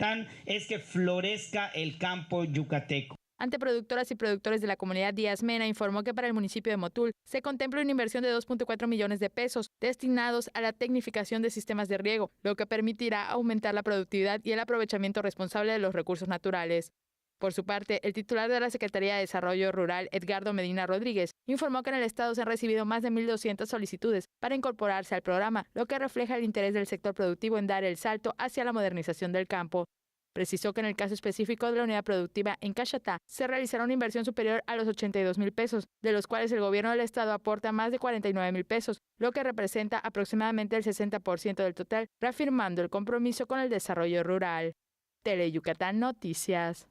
Yucatán es que florezca el campo yucateco. Ante productoras y productores de la comunidad, Díaz Mena informó que para el municipio de Motul se contempla una inversión de 2.4 millones de pesos destinados a la tecnificación de sistemas de riego, lo que permitirá aumentar la productividad y el aprovechamiento responsable de los recursos naturales. Por su parte, el titular de la Secretaría de Desarrollo Rural, Edgardo Medina Rodríguez, informó que en el estado se han recibido más de 1.200 solicitudes para incorporarse al programa, lo que refleja el interés del sector productivo en dar el salto hacia la modernización del campo. Precisó que en el caso específico de la unidad productiva en Caxatá se realizará una inversión superior a los 82,000 pesos, de los cuales el gobierno del estado aporta más de 49,000 pesos, lo que representa aproximadamente el 60% del total, reafirmando el compromiso con el desarrollo rural. Teleyucatán Noticias.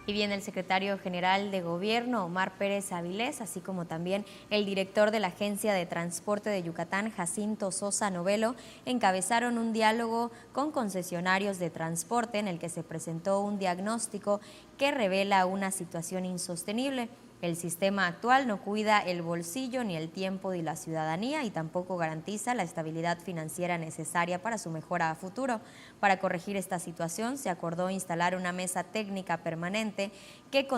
Y bien, el secretario general de Gobierno, Omar Pérez Avilés, así como también el director de la Agencia de Transporte de Yucatán, Jacinto Sosa Novelo, encabezaron un diálogo con concesionarios de transporte en el que se presentó un diagnóstico que revela una situación insostenible. El sistema actual no cuida el bolsillo ni el tiempo de la ciudadanía y tampoco garantiza la estabilidad financiera necesaria para su mejora a futuro. Para corregir esta situación, se acordó instalar una mesa técnica permanente que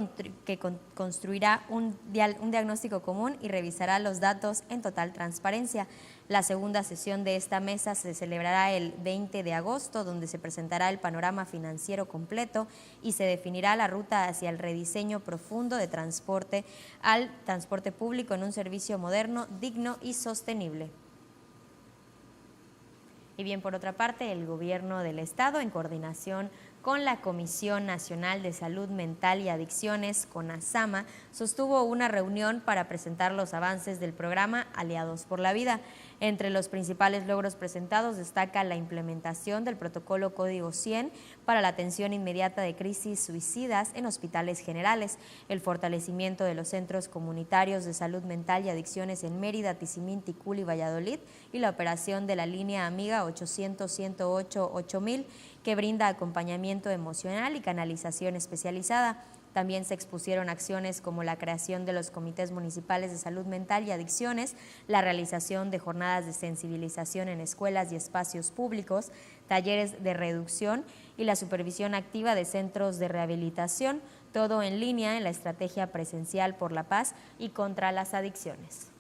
construirá un diagnóstico común y revisará los datos en total transparencia. La segunda sesión de esta mesa se celebrará el 20 de agosto, donde se presentará el panorama financiero completo y se definirá la ruta hacia el rediseño profundo de transporte al transporte público en un servicio moderno, digno y sostenible. Y bien, por otra parte, el gobierno del estado, en coordinación con la Comisión Nacional de Salud Mental y Adicciones, CONASAMA, sostuvo una reunión para presentar los avances del programa Aliados por la Vida. Entre los principales logros presentados destaca la implementación del protocolo Código 100 para la atención inmediata de crisis suicidas en hospitales generales, el fortalecimiento de los centros comunitarios de salud mental y adicciones en Mérida, Tizimín, Ticul y Valladolid, y la operación de la línea amiga 800-108-8000, que brinda acompañamiento emocional y canalización especializada. También se expusieron acciones como la creación de los comités municipales de salud mental y adicciones, la realización de jornadas de sensibilización en escuelas y espacios públicos, talleres de reducción y la supervisión activa de centros de rehabilitación, todo en línea en la estrategia presencial por la paz y contra las adicciones.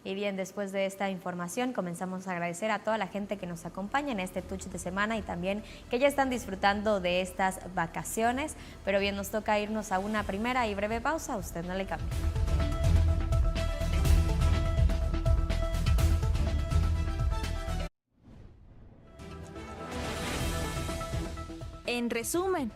Y bien, después de esta información comenzamos a agradecer a toda la gente que nos acompaña en este Touch de semana y también que ya están disfrutando de estas vacaciones. Pero bien, nos toca irnos a una primera y breve pausa. Usted no le cambie. En resumen,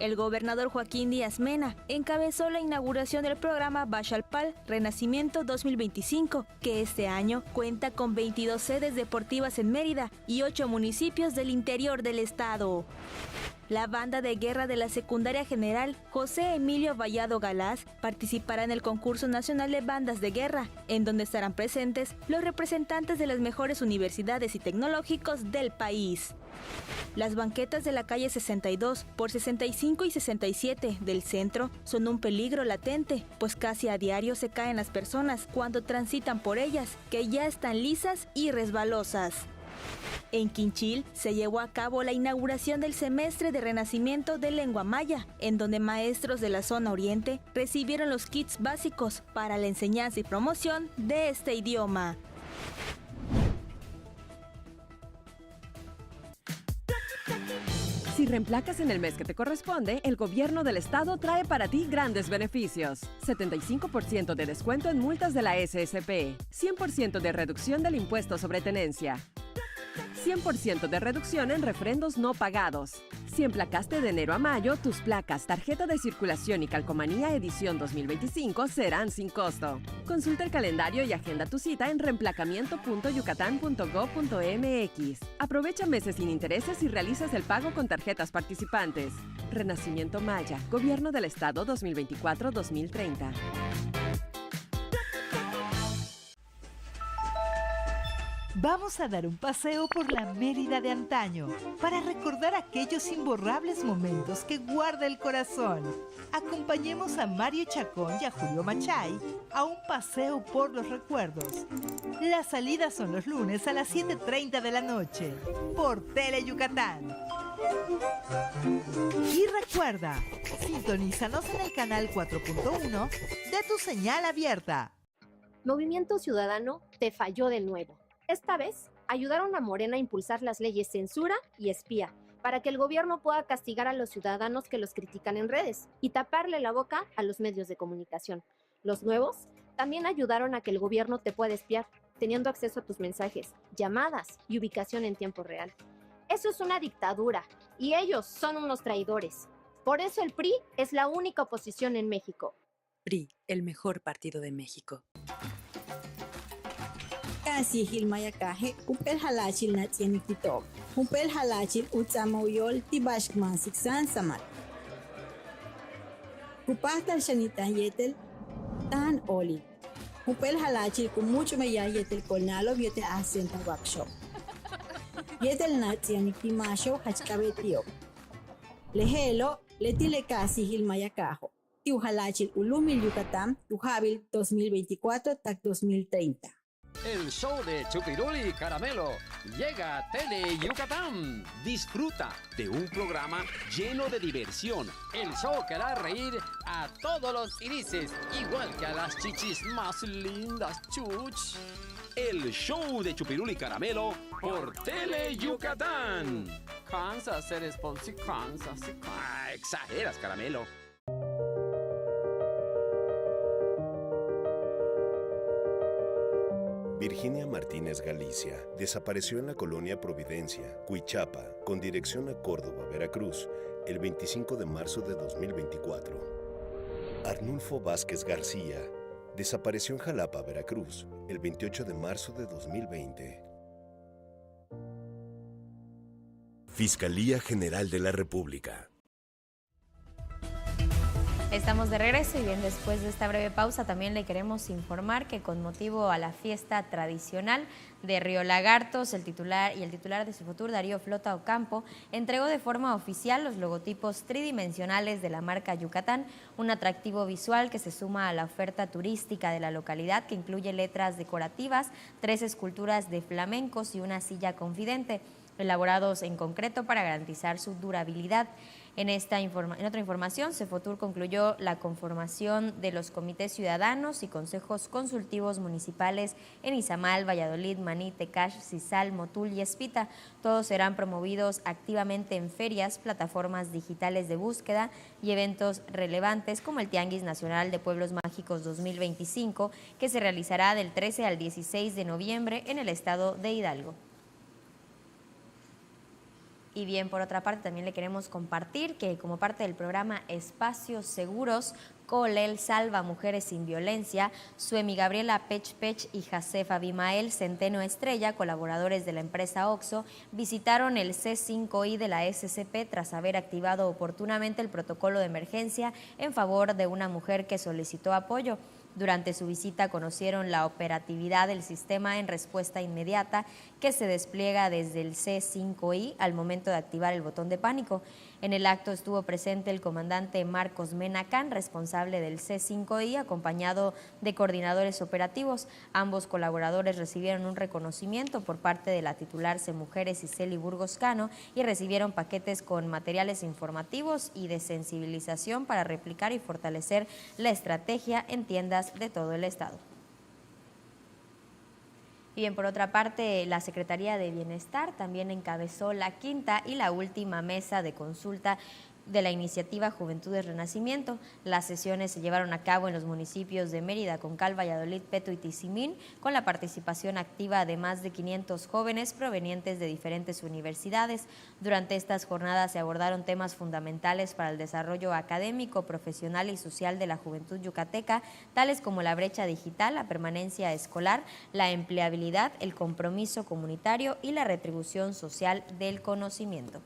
el gobernador Joaquín Díaz Mena encabezó la inauguración del programa Baxalpal Renacimiento 2025, que este año cuenta con 22 sedes deportivas en Mérida y 8 municipios del interior del estado. La banda de guerra de la Secundaria General José Emilio Vallado Galaz participará en el concurso nacional de bandas de guerra, en donde estarán presentes los representantes de las mejores universidades y tecnológicos del país. Las banquetas de la calle 62 por 65 y 67 del centro son un peligro latente, pues casi a diario se caen las personas cuando transitan por ellas, que ya están lisas y resbalosas. En Quinchil se llevó a cabo la inauguración del semestre de Renacimiento de Lengua Maya, en donde maestros de la zona oriente recibieron los kits básicos para la enseñanza y promoción de este idioma. Si reemplacas en el mes que te corresponde, el gobierno del estado trae para ti grandes beneficios. 75% de descuento en multas de la SSP, 100% de reducción del impuesto sobre tenencia, 100% de reducción en refrendos no pagados. Si emplacaste de enero a mayo, tus placas, tarjeta de circulación y calcomanía edición 2025 serán sin costo. Consulta el calendario y agenda tu cita en reemplacamiento.yucatán.gov.mx. Aprovecha meses sin intereses y realizas el pago con tarjetas participantes. Renacimiento Maya, Gobierno del Estado 2024-2030. Vamos a dar un paseo por la Mérida de antaño para recordar aquellos imborrables momentos que guarda el corazón. Acompañemos a Mario Chacón y a Julio Machay a un paseo por los recuerdos. Las salidas son los lunes a las 7:30 de la noche por Tele Yucatán. Y recuerda, sintonízanos en el canal 4.1 de tu señal abierta. Movimiento Ciudadano te falló de nuevo. Esta vez, ayudaron a Morena a impulsar las leyes censura y espía, para que el gobierno pueda castigar a los ciudadanos que los critican en redes y taparle la boca a los medios de comunicación. Los nuevos también ayudaron a que el gobierno te pueda espiar, teniendo acceso a tus mensajes, llamadas y ubicación en tiempo real. Eso es una dictadura, y ellos son unos traidores. Por eso el PRI es la única oposición en México. PRI, el mejor partido de México. Kasi hilmaya kahe upel halachil na tiyan kitok. Upel halachil utsamoyol tibash mansiksan samat. Kupatal shanita yetel tan oli. Upel halachil con mucho maya yetel kolnalo viete asenta workshop. Yetel na tiyan timasho hachkabetio. Lehelo letile kasi hilmaya kaho. Tiu halachil ulumil Yucatán, Tujabil 2024-2030. El show de Chupirul y Caramelo llega a Tele Yucatán. Disfruta de un programa lleno de diversión. El show que hará reír a todos los irises, igual que a las chichis más lindas, chuch. El show de Chupirul y Caramelo por Tele Yucatán. Kansas, eres Ponzi, Kansas. Exageras, Caramelo. Virginia Martínez Galicia desapareció en la colonia Providencia, Cuichapa, con dirección a Córdoba, Veracruz, el 25 de marzo de 2024. Arnulfo Vázquez García desapareció en Jalapa, Veracruz, el 28 de marzo de 2020. Fiscalía General de la República. Estamos de regreso y bien, después de esta breve pausa también le queremos informar que con motivo a la fiesta tradicional de Río Lagartos, el titular de Cefotur, Darío Flota Ocampo, entregó de forma oficial los logotipos tridimensionales de la marca Yucatán, un atractivo visual que se suma a la oferta turística de la localidad, que incluye letras decorativas, 3 esculturas de flamencos y una silla confidente, elaborados en concreto para garantizar su durabilidad. En otra información, Cefotur concluyó la conformación de los comités ciudadanos y consejos consultivos municipales en Izamal, Valladolid, Maní, Tecash, Cizal, Motul y Espita. Todos serán promovidos activamente en ferias, plataformas digitales de búsqueda y eventos relevantes como el Tianguis Nacional de Pueblos Mágicos 2025, que se realizará del 13 al 16 de noviembre en el estado de Hidalgo. Y bien, por otra parte, también le queremos compartir que como parte del programa Espacios Seguros, Colel Salva Mujeres Sin Violencia, Suemi Gabriela Pech Pech y Jasef Abimael Centeno Estrella, colaboradores de la empresa OXXO, visitaron el C5I de la SCP tras haber activado oportunamente el protocolo de emergencia en favor de una mujer que solicitó apoyo. Durante su visita conocieron la operatividad del sistema en respuesta inmediata que se despliega desde el C5I al momento de activar el botón de pánico. En el acto estuvo presente el comandante Marcos Menacán, responsable del C5I, acompañado de coordinadores operativos. Ambos colaboradores recibieron un reconocimiento por parte de la titular Mujeres Iseli Burgos Cano y recibieron paquetes con materiales informativos y de sensibilización para replicar y fortalecer la estrategia en tiendas de todo el estado. Y bien, por otra parte, la Secretaría de Bienestar también encabezó la quinta y la última mesa de consulta de la iniciativa Juventudes Renacimiento. Las sesiones se llevaron a cabo en los municipios de Mérida, Concal, Valladolid, Peto y Tizimín, con la participación activa de más de 500 jóvenes provenientes de diferentes universidades. Durante estas jornadas se abordaron temas fundamentales para el desarrollo académico, profesional y social de la juventud yucateca, tales como la brecha digital, la permanencia escolar, la empleabilidad, el compromiso comunitario y la retribución social del conocimiento.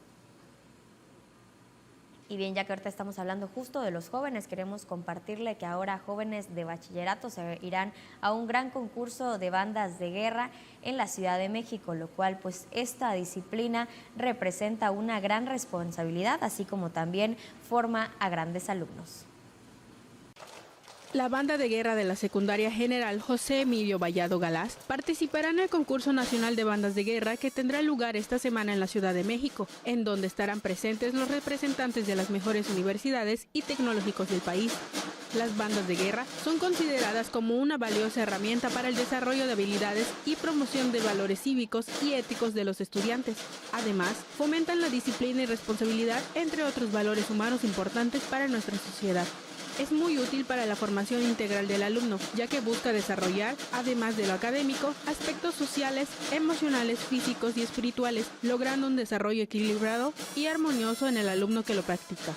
Y bien, ya que ahorita estamos hablando justo de los jóvenes, queremos compartirle que ahora jóvenes de bachillerato se irán a un gran concurso de bandas de guerra en la Ciudad de México, lo cual pues esta disciplina representa una gran responsabilidad, así como también forma a grandes alumnos. La banda de guerra de la Secundaria General José Emilio Vallado Galás participará en el concurso nacional de bandas de guerra que tendrá lugar esta semana en la Ciudad de México, en donde estarán presentes los representantes de las mejores universidades y tecnológicos del país. Las bandas de guerra son consideradas como una valiosa herramienta para el desarrollo de habilidades y promoción de valores cívicos y éticos de los estudiantes. Además, fomentan la disciplina y responsabilidad, entre otros valores humanos importantes para nuestra sociedad. Es muy útil para la formación integral del alumno, ya que busca desarrollar, además de lo académico, aspectos sociales, emocionales, físicos y espirituales, logrando un desarrollo equilibrado y armonioso en el alumno que lo practica.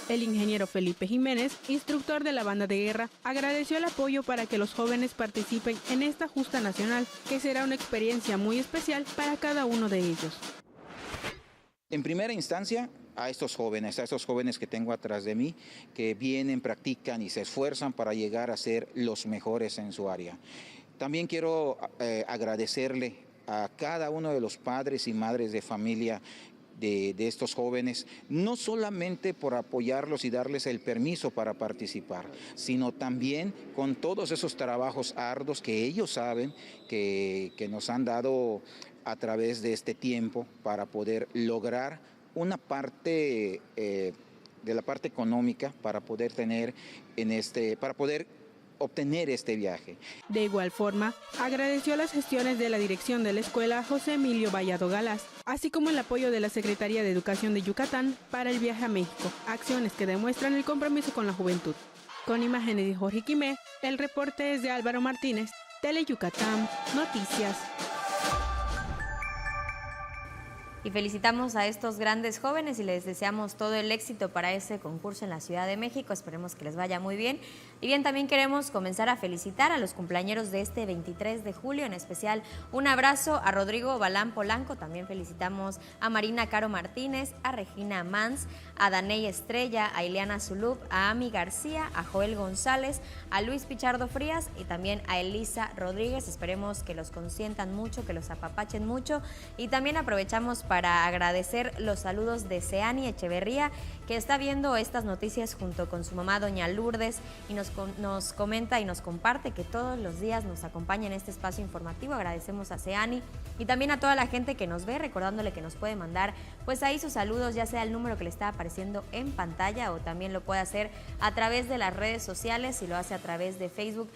El ingeniero Felipe Jiménez, instructor de la banda de guerra, agradeció el apoyo para que los jóvenes participen en esta justa nacional, que será una experiencia muy especial para cada uno de ellos. En primera instancia, a estos jóvenes que tengo atrás de mí, que vienen, practican y se esfuerzan para llegar a ser los mejores en su área. También quiero agradecerle a cada uno de los padres y madres de familia de estos jóvenes, no solamente por apoyarlos y darles el permiso para participar, sino también con todos esos trabajos arduos que ellos saben que nos han dado a través de este tiempo para poder lograr una parte de la parte económica para poder obtener este viaje. De igual forma, agradeció las gestiones de la dirección de la escuela José Emilio Vallado Galás, así como el apoyo de la Secretaría de Educación de Yucatán para el viaje a México, acciones que demuestran el compromiso con la juventud. Con imágenes de Jorge Quimé, el reporte es de Álvaro Martínez, Tele Yucatán, Noticias. Y felicitamos a estos grandes jóvenes y les deseamos todo el éxito para ese concurso en la Ciudad de México. Esperemos que les vaya muy bien. Y bien, también queremos comenzar a felicitar a los cumpleañeros de este 23 de julio. En especial, un abrazo a Rodrigo Balán Polanco. También felicitamos a Marina Caro Martínez, a Regina Mans, a Daney Estrella, a Ileana Zulub, a Ami García, a Joel González, a Luis Pichardo Frías y también a Elisa Rodríguez. Esperemos que los consientan mucho, que los apapachen mucho. Y también aprovechamos para agradecer los saludos de Seani Echeverría, que está viendo estas noticias junto con su mamá, doña Lourdes, y nos comenta y nos comparte que todos los días nos acompaña en este espacio informativo. Agradecemos a Seani y también a toda la gente que nos ve, recordándole que nos puede mandar pues ahí sus saludos, ya sea el número que le está apareciendo en pantalla o también lo puede hacer a través de las redes sociales. Si lo hace a través de Facebook,